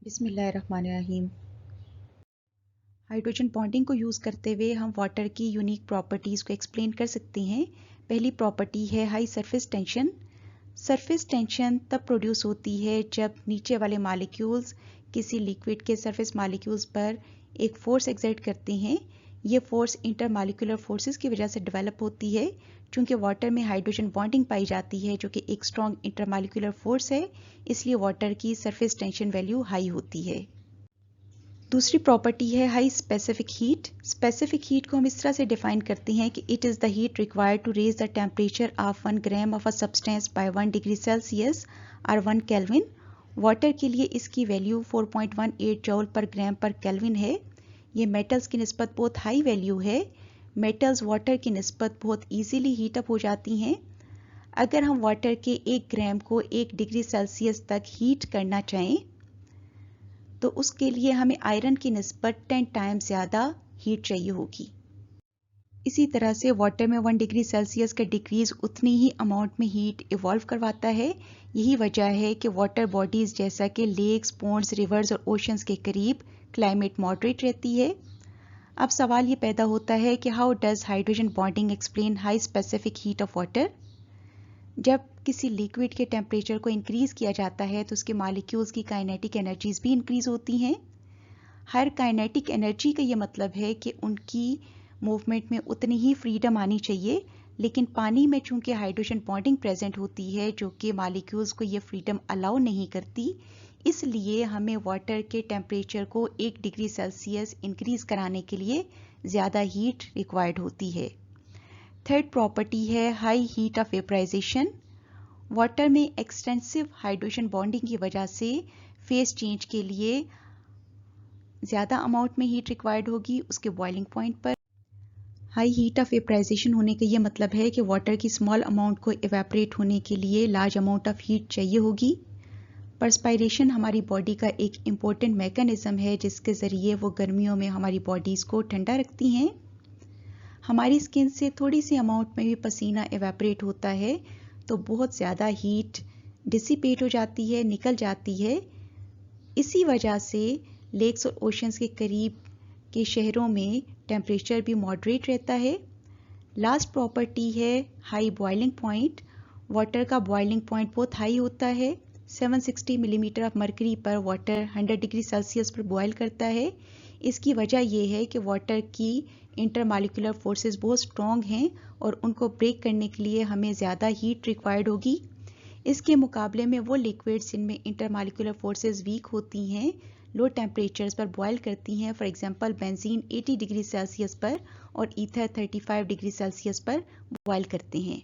बिस्मिल्लाहिर्रहमानिर्रहीम। Hydrogen bonding को use करते हुए हम वाटर की यूनिक प्रॉपर्टीज़ को एक्सप्लेन कर सकते हैं। पहली प्रॉपर्टी है high surface tension. Surface tension तब प्रोड्यूस होती है जब नीचे वाले मॉलिक्यूल्स किसी लिक्विड के सरफेस मॉलिक्यूल्स पर एक फोर्स एक्सर्ट करते हैं। ये फोर्स इंटरमॉलिक्यूलर फोर्सेस की वजह से डेवलप होती है। चूँकि वाटर में हाइड्रोजन बॉन्डिंग पाई जाती है जो कि एक स्ट्रॉन्ग इंटरमॉलिक्यूलर फोर्स है, इसलिए वाटर की सरफेस टेंशन वैल्यू हाई होती है। दूसरी प्रॉपर्टी है high specific heat. Specific heat को हम इस तरह से डिफाइन करते हैं कि it is the heat required to raise the temperature of 1 gram of a substance by 1 degree Celsius और 1 केल्विन। वाटर के लिए इसकी वैल्यू 4.18 जूल पर ग्राम पर केल्विन है। ये मेटल्स की निस्बत बहुत हाई वैल्यू है। मेटल्स वाटर की निस्बत बहुत ईजीली हीटअप हो जाती हैं। अगर हम वाटर के 1 ग्राम को 1 डिग्री सेल्सियस तक हीट करना चाहें तो उसके लिए हमें आयरन की निस्बत 10 टाइम्स ज़्यादा हीट चाहिए होगी। इसी तरह से वाटर में 1 डिग्री सेल्सियस का डिक्रीज उतनी ही अमाउंट में हीट इवॉल्व करवाता है। यही वजह है कि वाटर बॉडीज़ जैसा कि लेक्स, पॉन्ड्स, रिवर्स और ओशंस के करीब क्लाइमेट मॉडरेट रहती है। अब सवाल ये पैदा होता है कि how does hydrogen bonding explain high specific heat of water. जब किसी लिक्विड के टेम्परेचर को इंक्रीज किया जाता है तो उसके मॉलिक्यूल्स की काइनेटिक एनर्जीज भी इंक्रीज होती हैं। हर काइनेटिक एनर्जी का ये मतलब है कि उनकी मूवमेंट में उतनी ही फ्रीडम आनी चाहिए, लेकिन पानी में चूंकि हाइड्रोजन बॉन्डिंग प्रेजेंट होती है जो कि मॉलिक्यूल्स को ये फ्रीडम अलाउ नहीं करती, इसलिए हमें वाटर के टेम्परेचर को 1 डिग्री सेल्सियस इंक्रीज कराने के लिए ज़्यादा हीट रिक्वायर्ड होती है। थर्ड प्रॉपर्टी है high heat of vaporisation. Water में एक्सटेंसिव हाइड्रोजन बॉन्डिंग की वजह से फेस चेंज के लिए ज़्यादा अमाउंट में हीट रिक्वायर्ड होगी उसके बॉइलिंग पॉइंट पर। हाई हीट ऑफ वेपराइजेशन होने का ये मतलब है कि वाटर की स्मॉल अमाउंट को इवेपरेट होने के लिए लार्ज अमाउंट ऑफ हीट चाहिए होगी। परस्पायरेशन हमारी बॉडी का एक इम्पोर्टेंट मैकेनिज्म है जिसके ज़रिए वो गर्मियों में हमारी बॉडीज़ को ठंडा रखती हैं। हमारी स्किन से थोड़ी सी अमाउंट में भी पसीना इवेपरेट होता है तो बहुत ज़्यादा हीट डिसिपेट हो जाती है, निकल जाती है। इसी वजह से लेक्स और ओशंस के करीब के शहरों में टेम्परेचर भी मॉडरेट रहता है। लास्ट प्रॉपर्टी है हाई बॉइलिंग पॉइंट। वाटर का बॉइलिंग पॉइंट बहुत हाई होता है। 760 मिलीमीटर ऑफ मरकरी पर वाटर 100 डिग्री सेल्सियस पर बॉयल करता है। इसकी वजह यह है कि वाटर की इंटरमॉलिक्यूलर फोर्सेस बहुत स्ट्रॉन्ग हैं और उनको ब्रेक करने के लिए हमें ज़्यादा हीट रिक्वायर्ड होगी। इसके मुकाबले में वो लिक्विड्स जिनमें इंटरमॉलिक्यूलर फोर्सेस वीक होती हैं, लो टेम्परेचर्स पर बॉयल करती हैं। For example benzene 80 degree Celsius पर और ईथर 35 डिग्री सेल्सियस पर बॉयल करते हैं।